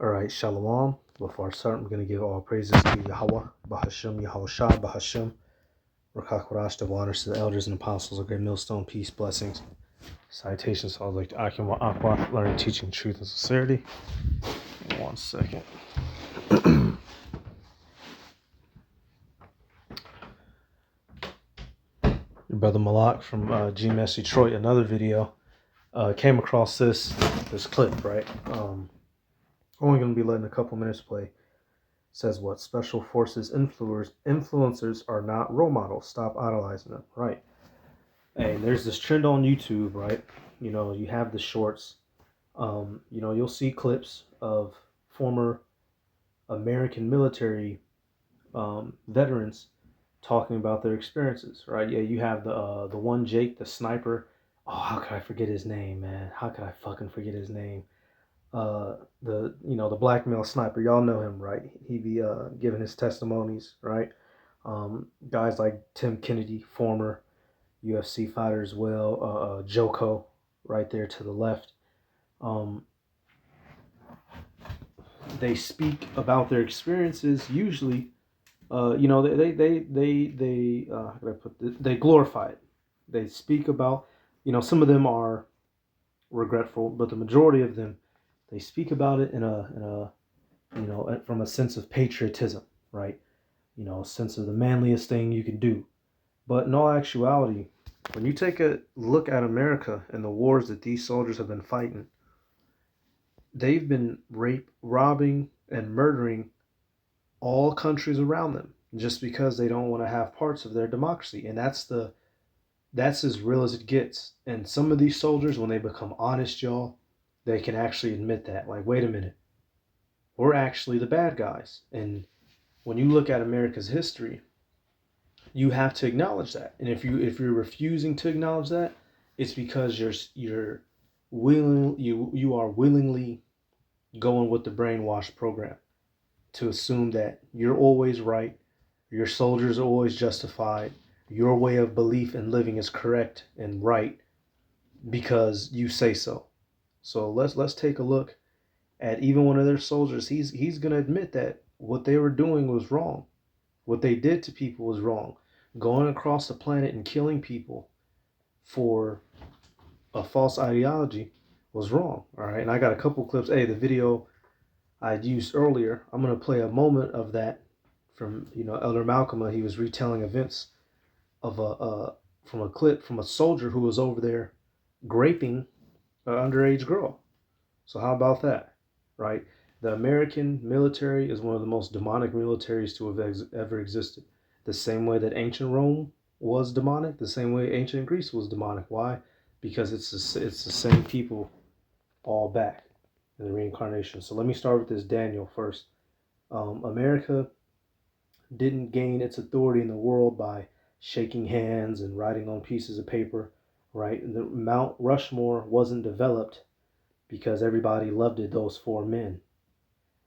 All right, Shalom. Before I start, I'm going to give all praises to Yahweh, Bahasham, Yahushua, Bahasham, Rakakwarash, the honors to the elders and apostles of Great Millstone, peace, blessings, citations to all like Akim wa Aqua, learning, teaching, truth, and sincerity. 1 second. Your brother Malak from GMS Detroit, another video, came across this clip, right? Only going to be letting a couple minutes play. Says what? Special forces influencers are not role models. Stop idolizing them. Right. And there's this trend on YouTube, right? You know, you have the shorts. You'll see clips of former American military veterans talking about their experiences, right? Yeah, you have the one Jake, the sniper. Oh, how could I forget his name, man? How could I fucking forget his name? The black male sniper, y'all know him, right? He be giving his testimonies, right? Guys like Tim Kennedy, former UFC fighter as well, Joko right there to the left. They speak about their experiences usually. How can I put this? They glorify it. They speak about, some of them are regretful, but the majority of them, they speak about it in a from a sense of patriotism, right? A sense of the manliest thing you can do. But in all actuality, when you take a look at America and the wars that these soldiers have been fighting, they've been robbing, and murdering all countries around them just because they don't want to have parts of their democracy. And that's as real as it gets. And some of these soldiers, when they become honest, y'all, they can actually admit that. Like, wait a minute, we're actually the bad guys. And when you look at America's history, you have to acknowledge that. And if you're refusing to acknowledge that, it's because you are willingly going with the brainwash program to assume that you're always right, your soldiers are always justified, your way of belief and living is correct and right because you say so. So let's take a look at even one of their soldiers. He's gonna admit that what they were doing was wrong. What they did to people was wrong. Going across the planet and killing people for a false ideology was wrong. All right, and I got a couple clips. Hey, the video I used earlier, I'm gonna play a moment of that from Elder Malcolm. He was retelling events of from a clip from a soldier who was over there raping an underage girl. So how about that, right? The American military is one of the most demonic militaries to have ever existed. The same way that ancient Rome was demonic, the same way ancient Greece was demonic. Why? Because it's the same people all back in the reincarnation. So let me start with this Daniel first. America didn't gain its authority in the world by shaking hands and writing on pieces of paper, right? And the Mount Rushmore wasn't developed because everybody loved it, those four men.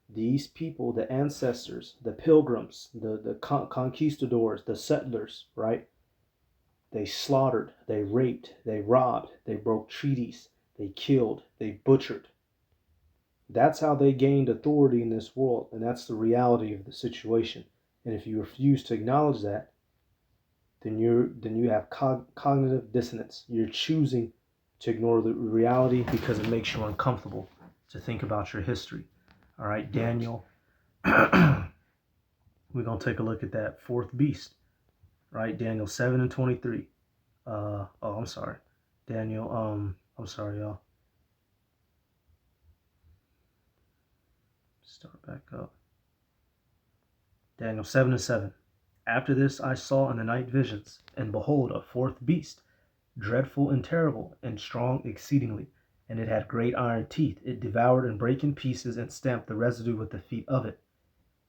These people, the ancestors, the pilgrims, the conquistadors, the settlers, right? They slaughtered, they raped, they robbed, they broke treaties, they killed, they butchered. That's how they gained authority in this world, and that's the reality of the situation. And if you refuse to acknowledge that, then you have cognitive dissonance. You're choosing to ignore the reality because it makes you uncomfortable to think about your history. All right, Daniel. We're going to take a look at that fourth beast, right? Daniel 7:23. I'm sorry. Daniel, I'm sorry, y'all. Start back up. Daniel 7:7. After this I saw in the night visions, and behold, a fourth beast, dreadful and terrible, and strong exceedingly, and it had great iron teeth. It devoured and brake in pieces, and stamped the residue with the feet of it.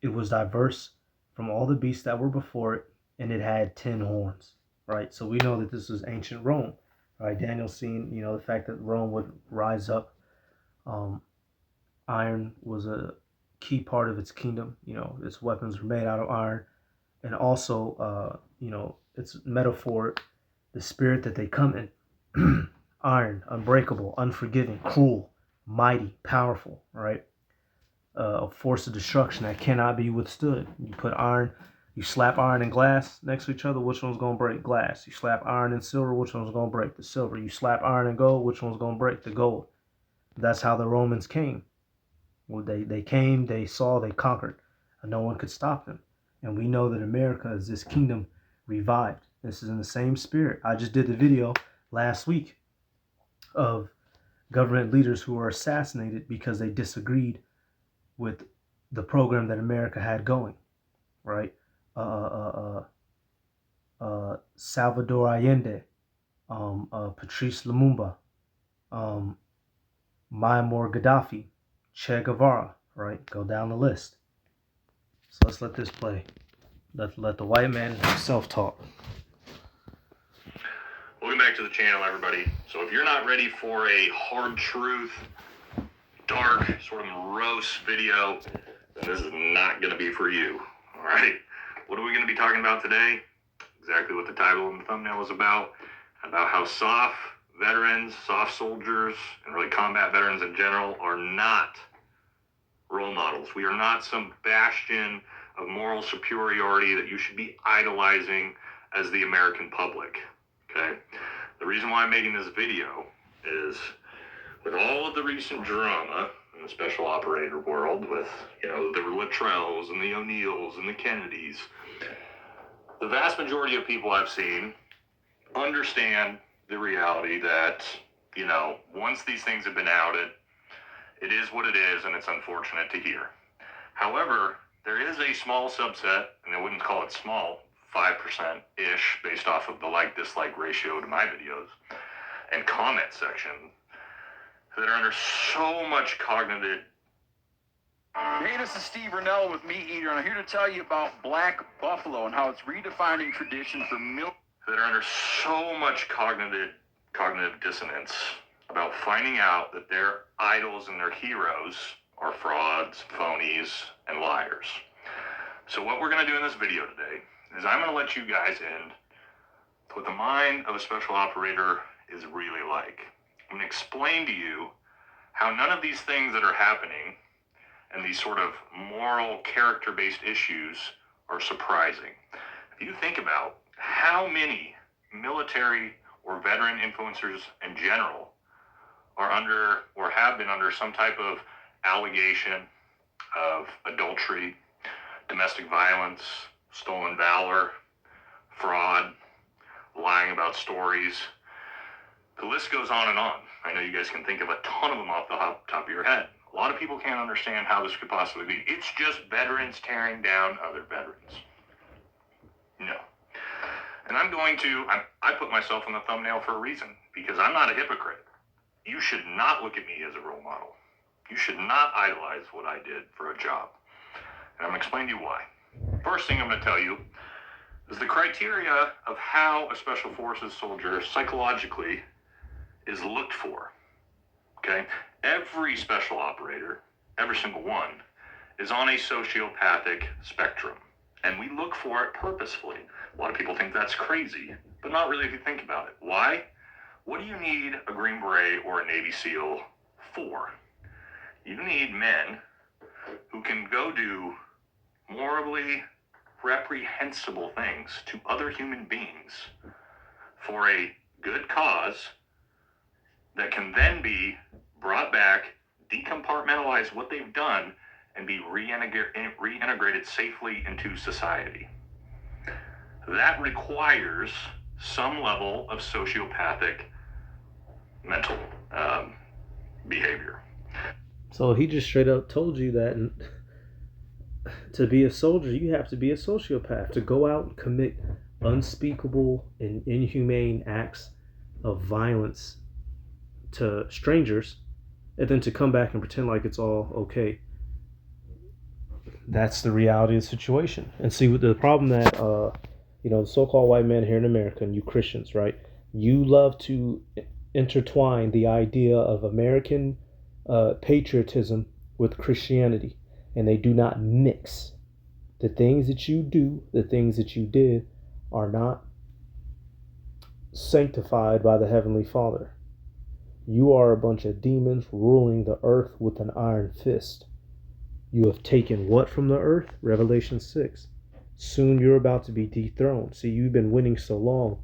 It was diverse from all the beasts that were before it, and it had 10 horns. Right? So we know that this was ancient Rome. Right? Daniel's seen, the fact that Rome would rise up. Iron was a key part of its kingdom. Its weapons were made out of iron. And also, its metaphor, the spirit that they come in. Iron, unbreakable, unforgiving, cruel, mighty, powerful, right? a force of destruction that cannot be withstood. You put iron, you slap iron and glass next to each other, which one's gonna break? Glass. You slap iron and silver, which one's gonna break? The silver. You slap iron and gold, which one's gonna break? The gold. That's how the Romans came. Well, they came, they saw, they conquered, and no one could stop them. And we know that America is this kingdom revived. This is in the same spirit. I just did the video last week of government leaders who were assassinated because they disagreed with the program that America had going, right? Salvador Allende, Patrice Lumumba, Muammar Gaddafi, Che Guevara, right? Go down the list. So let's let this play. Let the white man himself talk. Welcome back to the channel, everybody. So if you're not ready for a hard truth, dark, sort of morose video, then this is not going to be for you. All right? What are we going to be talking about today? Exactly what the title and the thumbnail was about how soft veterans, soft soldiers, and really combat veterans in general are not role models. We are not some bastion of moral superiority that you should be idolizing as the American public. Okay? The reason why I'm making this video is with all of the recent drama in the special operator world with, the Luttrells and the O'Neills and the Kennedys, the vast majority of people I've seen understand the reality that, once these things have been outed, it is what it is, and it's unfortunate to hear. However, there is a small subset, and I wouldn't call it small, 5%-ish, based off of the like-dislike ratio to my videos, and comment section, that are under so much cognitive... Hey, this is Steve Rinella with Meat Eater, and I'm here to tell you about Black Buffalo and how it's redefining tradition for that are under so much cognitive dissonance about finding out that their idols and their heroes are frauds, phonies, and liars. So what we're going to do in this video today is I'm going to let you guys in what the mind of a special operator is really like. I'm going to explain to you how none of these things that are happening and these sort of moral, character-based issues are surprising. If you think about how many military or veteran influencers in general are under or have been under some type of allegation of adultery, domestic violence, stolen valor, fraud, lying about stories. The list goes on and on. I know you guys can think of a ton of them off the top of your head. A lot of people can't understand how this could possibly be. It's just veterans tearing down other veterans. No. And I put myself in the thumbnail for a reason, because I'm not a hypocrite. You should not look at me as a role model. You should not idolize what I did for a job. And I'm going to explain to you why. First thing I'm going to tell you is the criteria of how a Special Forces soldier psychologically is looked for. Okay? Every special operator, every single one, is on a sociopathic spectrum. And we look for it purposefully. A lot of people think that's crazy, but not really if you think about it. Why? What do you need a Green Beret or a Navy SEAL for? You need men who can go do morally reprehensible things to other human beings for a good cause that can then be brought back, decompartmentalize what they've done, and be reintegrated safely into society. That requires some level of sociopathic mental behavior. So he just straight up told you that to be a soldier, you have to be a sociopath, to go out and commit unspeakable and inhumane acts of violence to strangers, and then to come back and pretend like it's all okay. That's the reality of the situation. And see, with the problem that the so-called white men here in America, and you Christians, right? You love to intertwine the idea of American patriotism with Christianity, and they do not mix. The things that you do, the things that you did, are not sanctified by the Heavenly Father. You are a bunch of demons ruling the earth with an iron fist. You have taken what from the earth? Revelation 6. Soon you're about to be dethroned. See, you've been winning so long,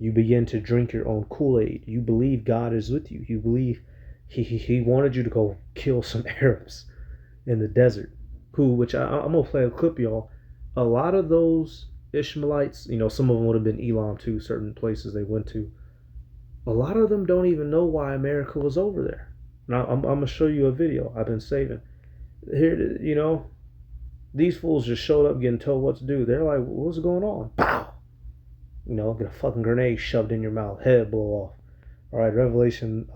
you begin to drink your own Kool-Aid. You believe God is with you. You believe he wanted you to go kill some Arabs in the desert. Which I'm going to play a clip, y'all. A lot of those Ishmaelites, some of them would have been Elam too, certain places they went to. A lot of them don't even know why America was over there. Now, I'm going to show you a video I've been saving. Here, these fools just showed up getting told what to do. They're like, what's going on? Pow! Get a fucking grenade shoved in your mouth, head blow off. All right, Revelation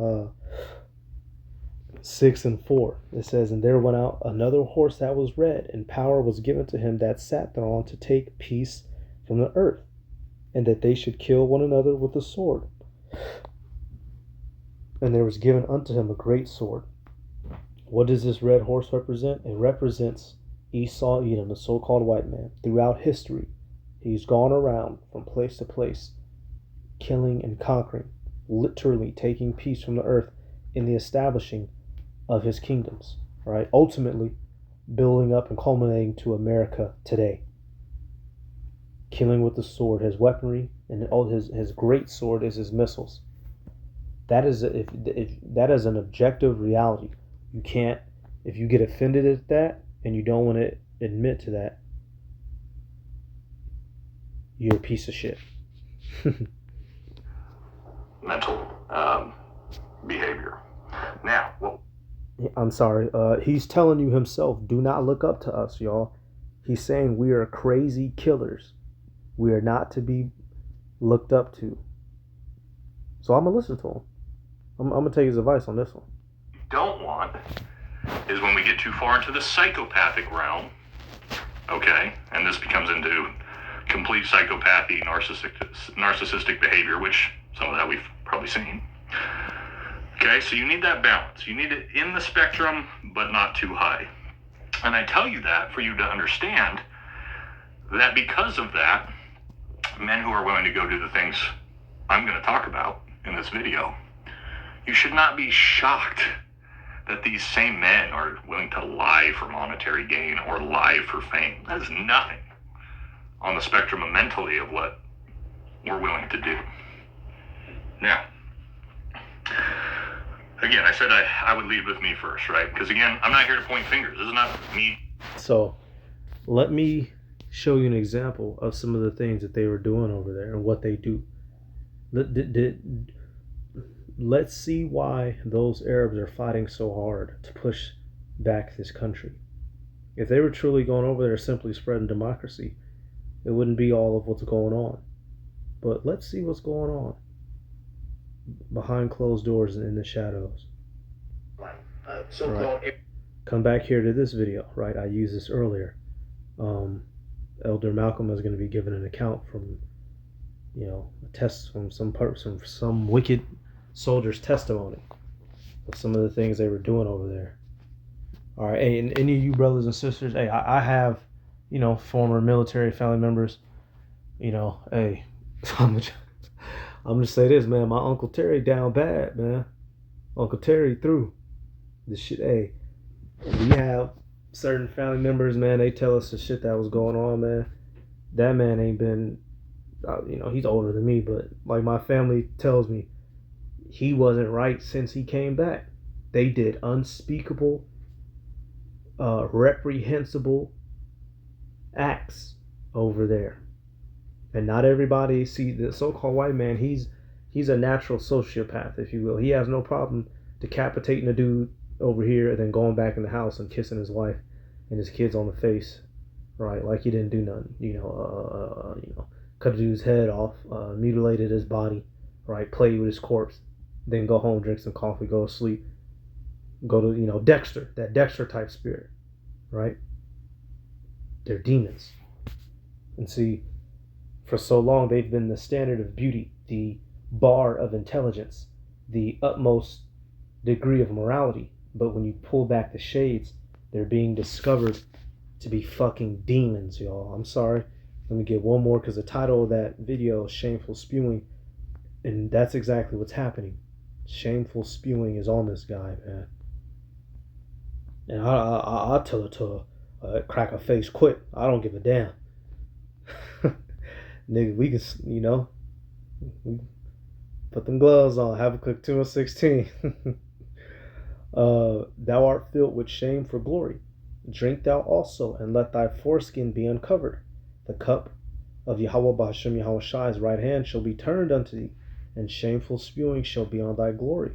6:4. It says, and there went out another horse that was red, and power was given to him that sat thereon to take peace from the earth, and that they should kill one another with the sword. And there was given unto him a great sword. What does this red horse represent? It represents Esau Edom, the so-called white man. Throughout history, he's gone around from place to place, killing and conquering, literally taking peace from the earth in the establishing of his kingdoms, right? Ultimately, building up and culminating to America today. Killing with the sword, his weaponry, and all his great sword is his missiles. That is if that is an objective reality. You can't, if you get offended at that and you don't want to admit to that, you're a piece of shit. Mental behavior. Now, well, I'm sorry. He's telling you himself, do not look up to us, y'all. He's saying we are crazy killers. We are not to be looked up to. So I'm going to listen to him. I'm going to take his advice on this one. Don't want is when we get too far into the psychopathic realm, okay, and this becomes into complete psychopathy, narcissistic behavior, which some of that we've probably seen. Okay, so you need that balance. You need it in the spectrum, but not too high. And I tell you that for you to understand that because of that, men who are willing to go do the things I'm going to talk about in this video, you should not be shocked that these same men are willing to lie for monetary gain or lie for fame. That is nothing on the spectrum of mentally of what we're willing to do. Now, again, I said I would lead with me first, right? Because again, I'm not here to point fingers. This is not me. So, let me show you an example of some of the things that they were doing over there and what they do. Let's see why those Arabs are fighting so hard to push back this country. If they were truly going over there simply spreading democracy, it wouldn't be all of what's going on. But let's see what's going on behind closed doors and in the shadows. So-called Right. Come back here to this video, right? I used this earlier. Elder Malcolm is going to be given an account from, a test from some wicked soldier's testimony of some of the things they were doing over there. All right, hey, and any of you brothers and sisters, hey, I have, former military family members. Hey, I'm gonna say this, man. My Uncle Terry down bad, man. Uncle Terry through the shit. Hey, we have certain family members, man. They tell us the shit that was going on, man. That man ain't been, he's older than me, but like my family tells me, he wasn't right since he came back. They did unspeakable, reprehensible acts over there. And not everybody, see, the so-called white man, he's a natural sociopath, if you will. He has no problem decapitating a dude over here and then going back in the house and kissing his wife and his kids on the face, right? Like he didn't do nothing. Cut a dude's head off, mutilated his body, right? Played with his corpse, then go home, drink some coffee, go to sleep, go to, Dexter, that Dexter type spirit, right? They're demons. And see, for so long, they've been the standard of beauty, the bar of intelligence, the utmost degree of morality. But when you pull back the shades, they're being discovered to be fucking demons, y'all. I'm sorry. Let me get one more, because the title of that video is Shameful Spewing. And that's exactly what's happening. Shameful spewing is on this guy, man. And I'll tell her to crack her face quick. I don't give a damn. Nigga, we can, we put them gloves on. Habakkuk 2 and 16. Thou art filled with shame for glory. Drink thou also, and let thy foreskin be uncovered. The cup of Yahweh B'Hashem Yahweh Shai's right hand shall be turned unto thee, and shameful spewing shall be on thy glory.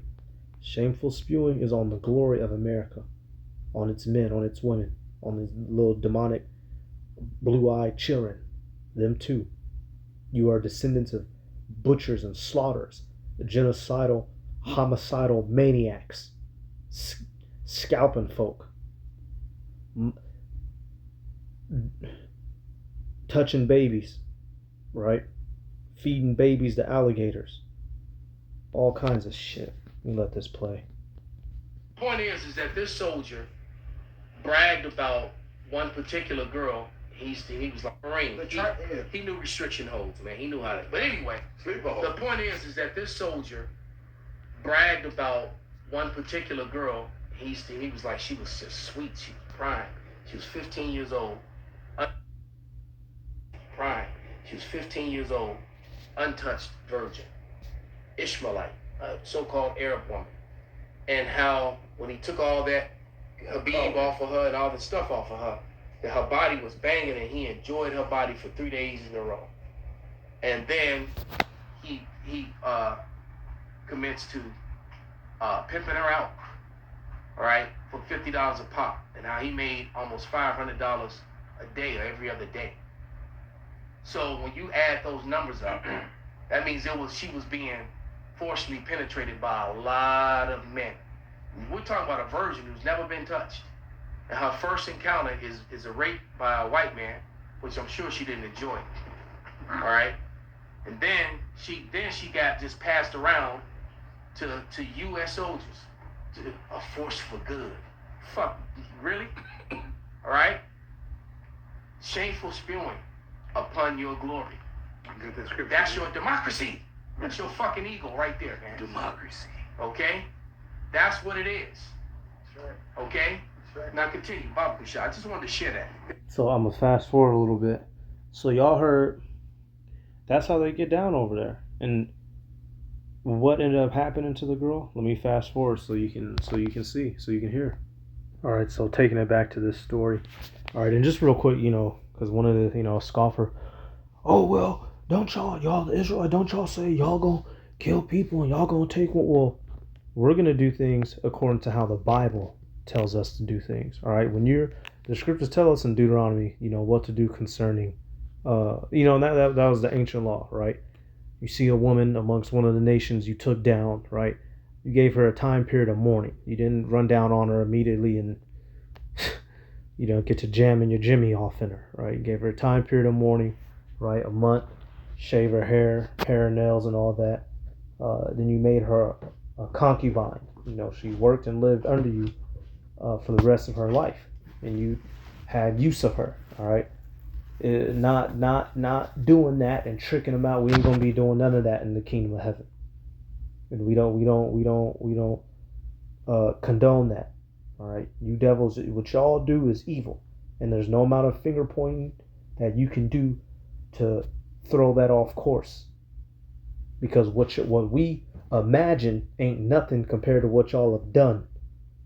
Shameful spewing is on the glory of America, on its men, on its women, on these little demonic blue-eyed children. Them too. You are descendants of butchers and slaughterers, genocidal, homicidal maniacs, scalping folk, touching babies, right? Feeding babies to alligators. All kinds of shit. We let this play. Point is that this soldier bragged about one particular girl. He was like a Marine. He knew restriction holds, man. He knew how to. But anyway, the point is that this soldier bragged about one particular girl. He was like, she was just sweet. She was prime. She was 15 years old. Prime. She was 15 years old, untouched virgin, Ishmaelite, a so-called Arab woman. And how when he took all that Habib off of her and all the stuff off of her, that her body was banging and he enjoyed her body for 3 days in a row. And then he commenced to pimping her out, all right, for $50 a pop. And now he made almost $500 a day or every other day. So when you add those numbers up, that means she was being forcibly penetrated by a lot of men. We're talking about a virgin who's never been touched. And her first encounter is a rape by a white man, which I'm sure she didn't enjoy. All right? And then she got just passed around to U.S. soldiers, to a force for good. Fuck, really? All right? Shameful spewing upon your glory. That's your democracy. That's your fucking ego right there, man. Democracy. Okay? That's what it is. That's right. Okay? That's right. Now continue, Bob Kusha. I just wanted to share that. So I'm going to fast forward a little bit. So y'all heard, that's how they get down over there. And what ended up happening to the girl? Let me fast forward so you can see, so you can hear. All right, so taking it back to this story. All right, and just real quick, because one of the, scoffer, oh, well, y'all, the Israelite, don't y'all say y'all gonna kill people and y'all gonna take one? Well, we're gonna do things according to how the Bible tells us to do things. All right, the scriptures tell us in Deuteronomy, what to do concerning, and that was the ancient law, right? You see a woman amongst one of the nations you took down, right? You gave her a time period of mourning. You didn't run down on her immediately and, get to jamming your Jimmy off in her, right? You gave her a time period of mourning, right? A month, shave her hair and nails and all that. Then you made her a concubine. She worked and lived under you for the rest of her life. And you had use of her, all right? Not doing that and tricking them out. We ain't gonna be doing none of that in the kingdom of heaven. And we don't condone that. All right, you devils, what y'all do is evil, and there's no amount of finger pointing that you can do to throw that off course. Because what we imagine ain't nothing compared to what y'all have done.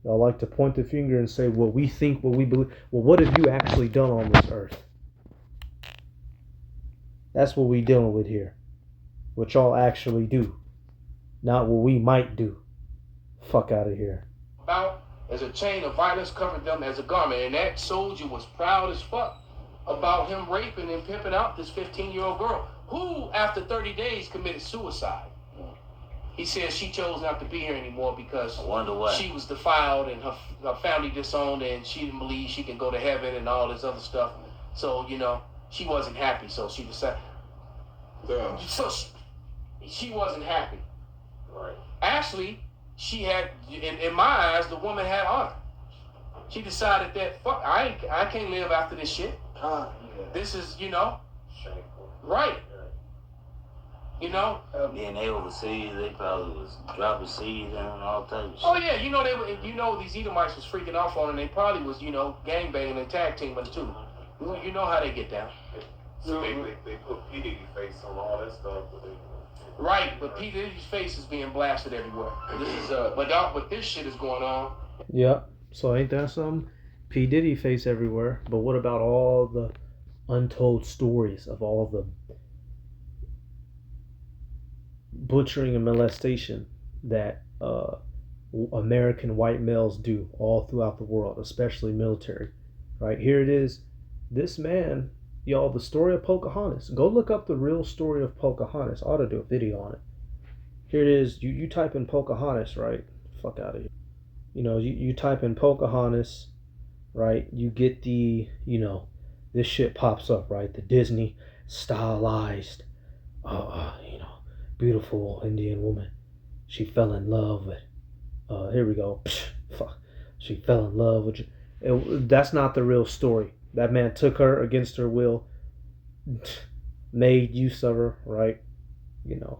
Y'all like to point the finger and say what we think, what we believe. Well, what have you actually done on this earth? That's what we dealing with here. What y'all actually do. Not what we might do. Fuck out of here. About as a chain of violence covered them as a garment. And that soldier was proud as fuck about him raping and pimping out this 15-year-old girl who, after 30 days, committed suicide. He says she chose not to be here anymore because she was defiled and her family disowned and she didn't believe she could go to heaven and all this other stuff. So, she wasn't happy. So she decided. Yeah. So she wasn't happy. Right. Actually, she had, in my eyes, the woman had honor. She decided that, fuck, I can't live after this shit. Yeah. This is, shameful. Right. You know? Being overseas, they probably was dropping seeds and all types of shit. Oh yeah, you know they were. You know these Edomites was freaking off on, and they probably was, you know, gangbanging and tag teaming too. You know how they get down. So they put P. Diddy face on all that stuff, but they. Right, but P. Diddy's face is being blasted everywhere. This is but this shit is going on. Yep. So ain't that something? P. Diddy face everywhere. But what about all the untold stories of all the butchering and molestation that American white males do all throughout the world, especially military? Right? Here it is. This man, y'all, the story of Pocahontas. Go look up the real story of Pocahontas. I ought to do a video on it. Here it is. You type in Pocahontas, right? Fuck out of here. You know, you type in Pocahontas, right? You get the, you know, this shit pops up, right? The Disney stylized, you know, beautiful Indian woman. She fell in love with, here we go. Fuck. She fell in love with you. That's not the real story. That man took her against her will, made use of her, right? You know,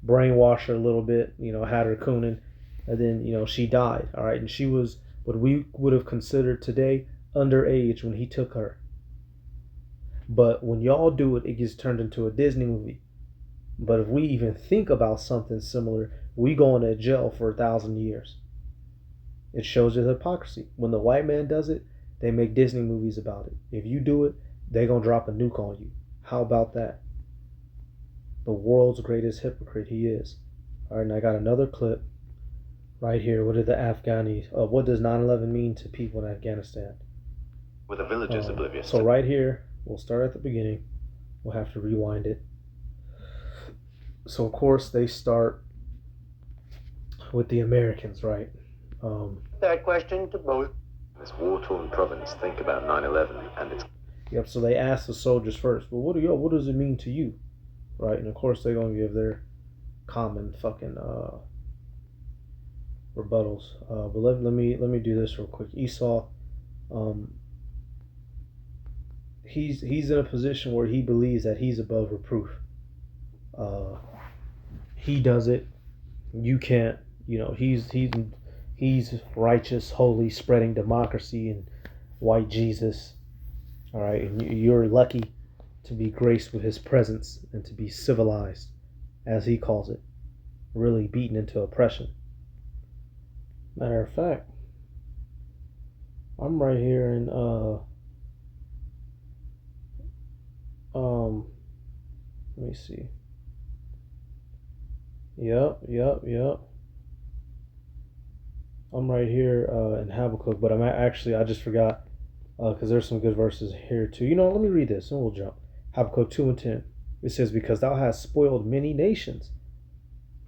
brainwashed her a little bit, you know, had her cooning, and then, you know, she died, all right? And she was what we would have considered today underage when he took her. But when y'all do it, it gets turned into a Disney movie. But if we even think about something similar, we go into jail for 1,000 years. It shows you the hypocrisy. When the white man does it, they make Disney movies about it. If you do it, they're going to drop a nuke on you. How about that? The world's greatest hypocrite he is. All right, and I got another clip right here. What did the Afghanis, what does 9/11 mean to people in Afghanistan? With the villagers oblivious. So right here, we'll start at the beginning. We'll have to rewind it. So of course they start with the Americans, right? That question to both. This war-torn province think about 9/11 and its. Yep. So they ask the soldiers first. Well, what does it mean to you, right? And of course they're gonna give their common fucking rebuttals. But let me do this real quick. Esau, he's in a position where he believes that he's above reproof. He does it. You can't. You know, he's righteous, holy, spreading democracy and white Jesus. All right, and you're lucky to be graced with his presence and to be civilized, as he calls it, really beaten into oppression. Matter of fact, I'm right here in let me see. Yep. I'm right here in Habakkuk, but I just forgot because there's some good verses here too. You know, let me read this and we'll jump. Habakkuk 2:10. It says, "Because thou hast spoiled many nations,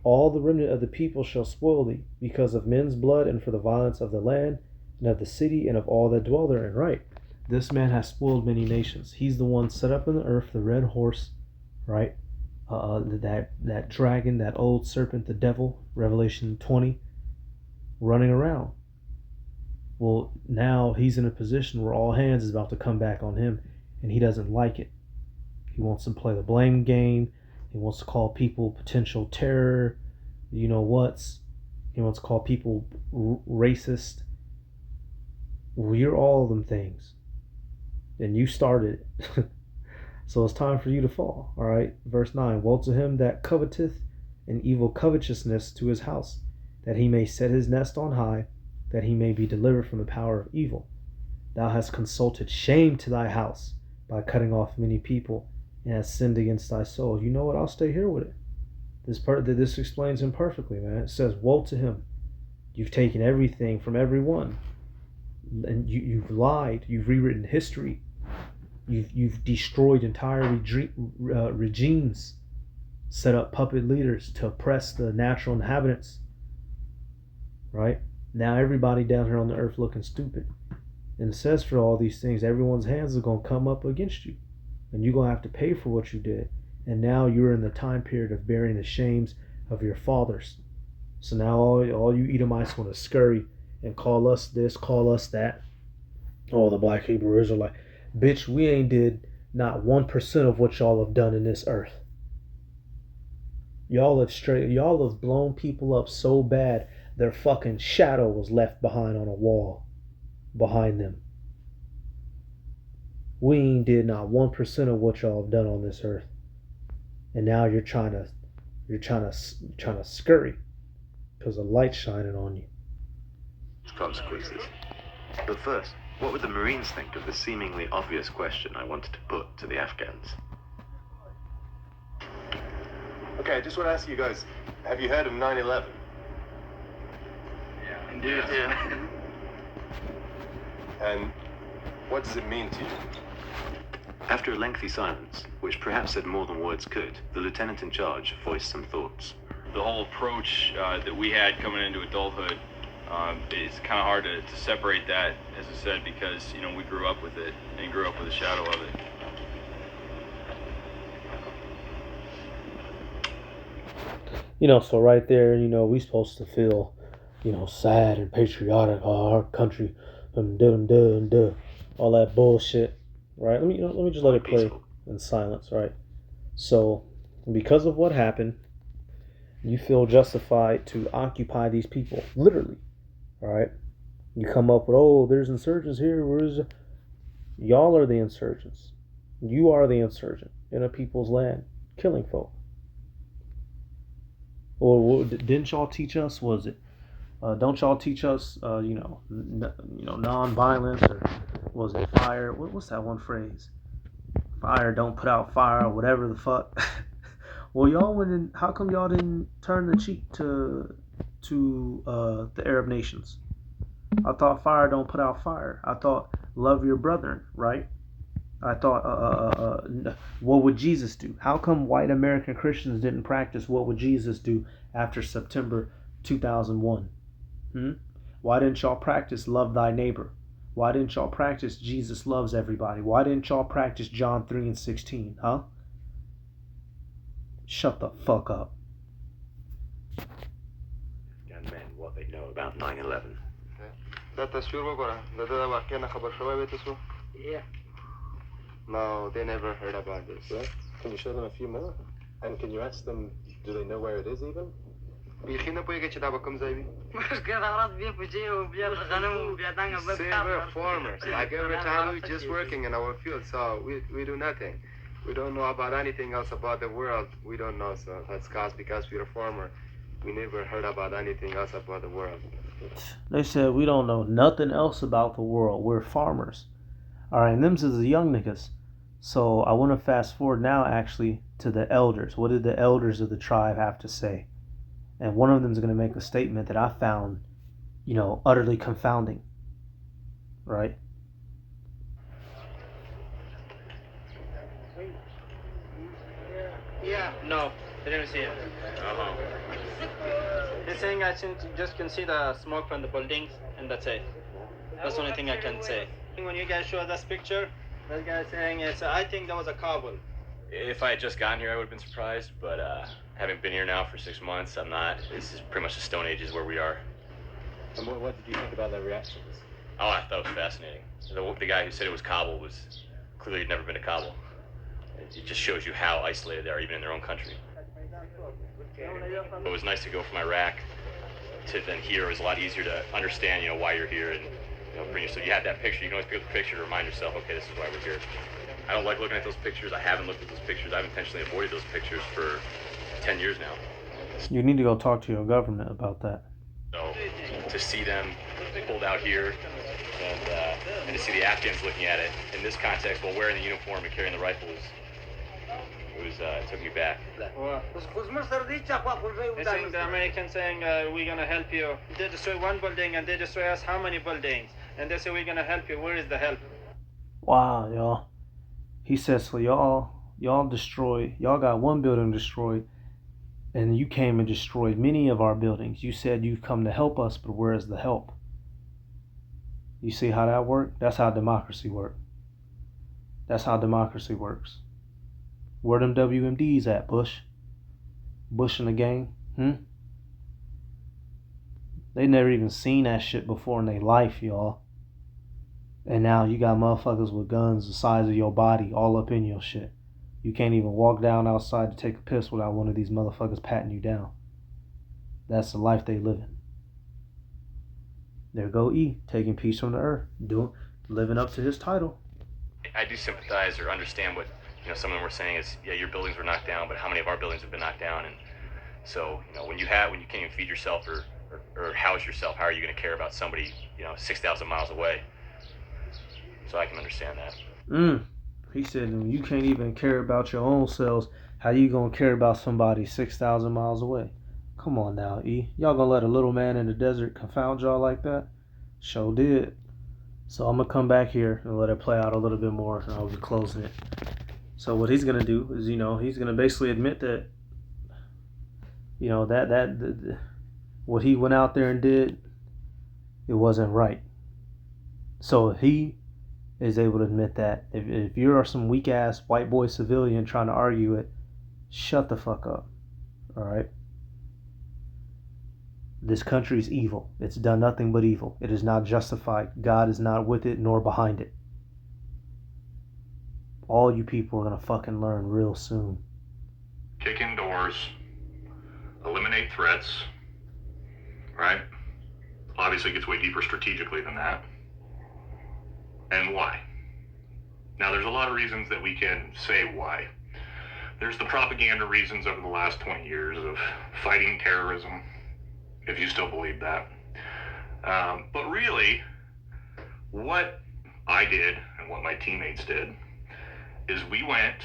all the remnant of the people shall spoil thee, because of men's blood and for the violence of the land and of the city and of all that dwell therein." Right. This man has spoiled many nations. He's the one set up in the earth, the red horse, right? That dragon, that old serpent, the devil, Revelation 20, running around. Well, now he's in a position where all hands is about to come back on him, and he doesn't like it. He wants to play the blame game. He wants to call people potential terror. You know what's? He wants to call people racist. Well, you're all of them things, and you started it. So it's time for you to fall. All right. Verse 9. Woe to him that coveteth an evil covetousness to his house, that he may set his nest on high, that he may be delivered from the power of evil. Thou hast consulted shame to thy house by cutting off many people, and hast sinned against thy soul. You know what? I'll stay here with it. This explains him perfectly, man. It says, woe to him. You've taken everything from everyone, and you've lied. You've rewritten history. You've destroyed entire regimes, set up puppet leaders to oppress the natural inhabitants. Right? Now everybody down here on the earth looking stupid. And it says for all these things, everyone's hands are going to come up against you. And you're going to have to pay for what you did. And now you're in the time period of bearing the shames of your fathers. So now all you Edomites want to scurry and call us this, call us that. Oh, the black Hebrew Israelite. Bitch, we ain't did not 1% of what y'all have done in this earth. Y'all have blown people up so bad their fucking shadow was left behind on a wall behind them. We ain't did not 1% of what y'all have done on this earth. And now you're trying to scurry because the light's shining on you. Consequences. But first, what would the Marines think of the seemingly obvious question I wanted to put to the Afghans? Okay, I just want to ask you guys, have you heard of 9/11? Yeah, indeed. Yeah. And what does it mean to you? After a lengthy silence, which perhaps said more than words could, the lieutenant in charge voiced some thoughts. The whole approach that we had coming into adulthood, it's kind of hard to separate that, as I said, because, you know, we grew up with it and grew up with the shadow of it. You know, so right there, you know, we supposed to feel, you know, sad and patriotic. Oh, our country, all that bullshit, right? Let me just let it play in silence, right? So, because of what happened, you feel justified to occupy these people, literally, all right? You come up with, oh, there's insurgents here. Y'all are the insurgents. You are the insurgent in a people's land, killing folk. Or didn't y'all teach us? Was it? Don't y'all teach us? Non-violence, or was it fire? What's that one phrase? Fire don't put out fire, or whatever the fuck. Well, y'all wouldn't. How come y'all didn't turn the cheek to the Arab nations? I thought fire don't put out fire. I thought love your brethren, right? I thought, what would Jesus do? How come white American Christians didn't practice what would Jesus do after September 2001? Why didn't y'all practice love thy neighbor? Why didn't y'all practice Jesus loves everybody? Why didn't y'all practice John 3:16? Huh? Shut the fuck up. Young men, what they know about 9/11. Yeah. No, they never heard about this. Yeah? Can you show them a few more? And can you ask them, do they know where it is even? Say we're farmers. Like every time we're just working in our field, so we do nothing. We don't know about anything else about the world. We don't know, so that's because we're a farmer. We never heard about anything else about the world. They said we don't know nothing else about the world. We're farmers. Alright, and them's is the young niggas. So I want to fast forward now actually to the elders. What did the elders of the tribe have to say? And one of them is going to make a statement that I found, you know, utterly confounding. Right? Yeah, no, they didn't see it. They're saying I just can see the smoke from the buildings, and that's it. That's the only thing I can say. When you guys show this picture, that guy saying I think that was a Kabul. If I had just gotten here, I would have been surprised, but having been here now for 6 months, I'm not. This is pretty much the Stone Age is where we are. And what did you think about their reactions? Oh, I thought it was fascinating. The guy who said it was Kabul was clearly had never been to Kabul. It just shows you how isolated they are, even in their own country. It was nice to go from Iraq to then here. It was a lot easier to understand, you know, why you're here and, you know, bring yourself. You had that picture. You can always pick up the picture to remind yourself, okay, this is why we're here. I don't like looking at those pictures. I haven't looked at those pictures. I've intentionally avoided those pictures for 10 years now. You need to go talk to your government about that. So to see them pulled out here and to see the Afghans looking at it in this context while wearing the uniform and carrying the rifles, it took me back. They're saying the Americans saying we're gonna help you. They destroy one building and they destroy us how many buildings? And they say we're gonna help you. Where is the help? Wow, y'all. He says, so y'all got one building destroyed, and you came and destroyed many of our buildings. You said you've come to help us, but where is the help? You see how that worked? That's how democracy works. That's how democracy works. Where them WMDs at, Bush? Bush and the gang? They never even seen that shit before in their life, y'all. And now you got motherfuckers with guns the size of your body all up in your shit. You can't even walk down outside to take a piss without one of these motherfuckers patting you down. That's the life they live in. There go E, taking peace from the earth, living up to his title. I do sympathize or understand what some of them were saying is, yeah, your buildings were knocked down, but how many of our buildings have been knocked down? And so when you can't even feed yourself or house yourself, how are you going to care about somebody 6,000 miles away? So I can understand that. He said, when you can't even care about your own selves, how you gonna care about somebody 6,000 miles away? Come on now, E. Y'all gonna let a little man in the desert confound y'all like that? Sure did. So I'm gonna come back here and let it play out a little bit more, and I'll be closing it. So what he's gonna do is, he's gonna basically admit that, what he went out there and did, it wasn't right. So he is able to admit that. If you're some weak ass white boy civilian trying to argue it, shut the fuck up. All right. This country is evil. It's done nothing but evil. It is not justified. God is not with it nor behind it. All you people are gonna fucking learn real soon. Kick in doors, eliminate threats, right? Obviously it gets way deeper strategically than that. And why? Now there's a lot of reasons that we can say why. There's the propaganda reasons over the last 20 years of fighting terrorism, if you still believe that. But really, what I did and what my teammates did is we went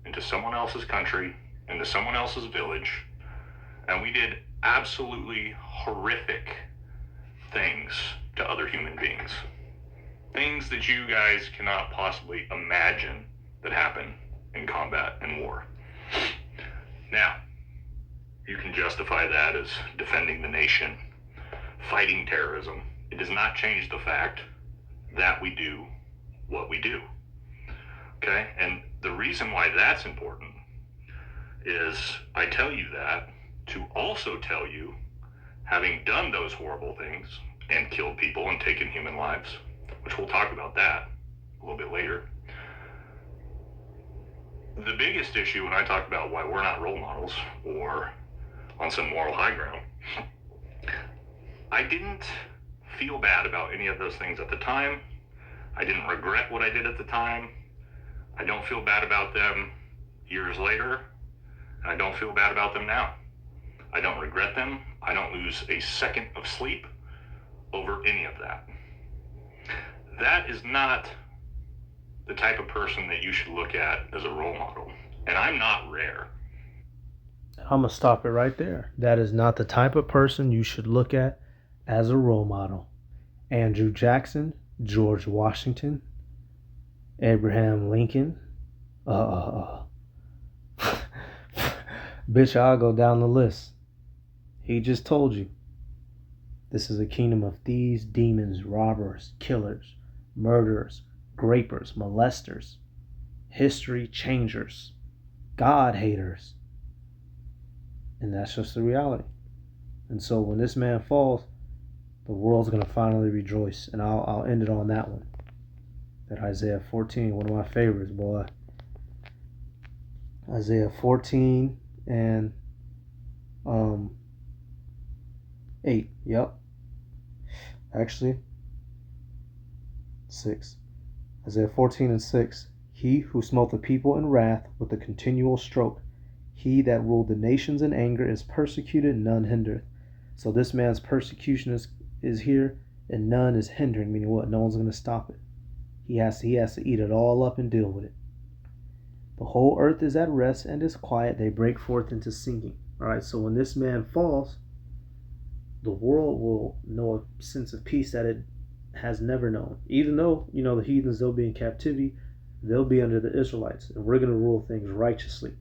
into someone else's country, into someone else's village, and we did absolutely horrific things to other human beings. Things that you guys cannot possibly imagine that happen in combat and war. Now, you can justify that as defending the nation, fighting terrorism. It does not change the fact that we do what we do. Okay? And the reason why that's important is I tell you that to also tell you, having done those horrible things and killed people and taken human lives, which we'll talk about that a little bit later. The biggest issue when I talk about why we're not role models or on some moral high ground, I didn't feel bad about any of those things at the time. I didn't regret what I did at the time. I don't feel bad about them years later, and I don't feel bad about them now. I don't regret them. I don't lose a second of sleep over any of that. That is not the type of person that you should look at as a role model. And I'm not rare. I'm going to stop it right there. That is not the type of person you should look at as a role model. Andrew Jackson, George Washington, Abraham Lincoln. Bitch, I'll go down the list. He just told you. This is a kingdom of thieves, demons, robbers, killers, murderers, grapers, molesters, history changers, God haters. And that's just the reality. And so when this man falls, the world's going to finally rejoice. And I'll end it on that one. That Isaiah 14, one of my favorites, boy. Isaiah 14 and 8. Yep. Actually, 6. Isaiah 14 and 6. He who smote the people in wrath with a continual stroke, he that ruled the nations in anger is persecuted, none hindereth. So this man's persecution is here, and none is hindering, meaning what? No one's going to stop it. He has to eat it all up and deal with it. The whole earth is at rest and is quiet. They break forth into singing. All right, so when this man falls, the world will know a sense of peace that it has never known. Even though, the heathens, they'll be in captivity, they'll be under the Israelites, and we're going to rule things righteously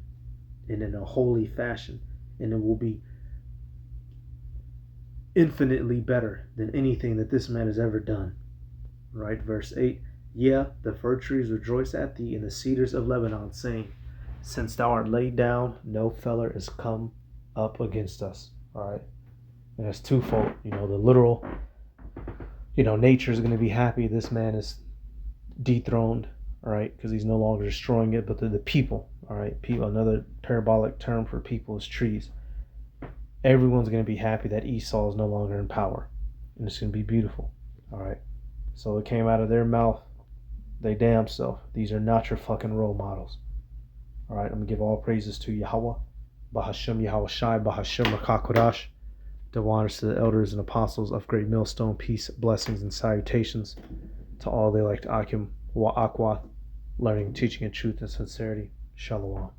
and in a holy fashion, and it will be infinitely better than anything that this man has ever done. Right, verse 8. Yeah, the fir trees rejoice at thee, and the cedars of Lebanon, saying, since thou art laid down, no feller is come up against us. All right, and it's twofold. The literal, nature is going to be happy this man is dethroned. all right, because he's no longer destroying it, but the people, all right, people. Another parabolic term for people is trees. Everyone's going to be happy that Esau is no longer in power, and it's going to be beautiful, all right. So it came out of their mouth, they damn self. These are not your fucking role models, all right. I'm going to give all praises to Yahweh, Bahashem Yahweh Shai, Bahashem Rakakodash. Double honors to the elders and apostles of Great Millstone. Peace, blessings, and salutations to all they like to Akim wa Akwa, learning, teaching in truth and sincerity. Shalom.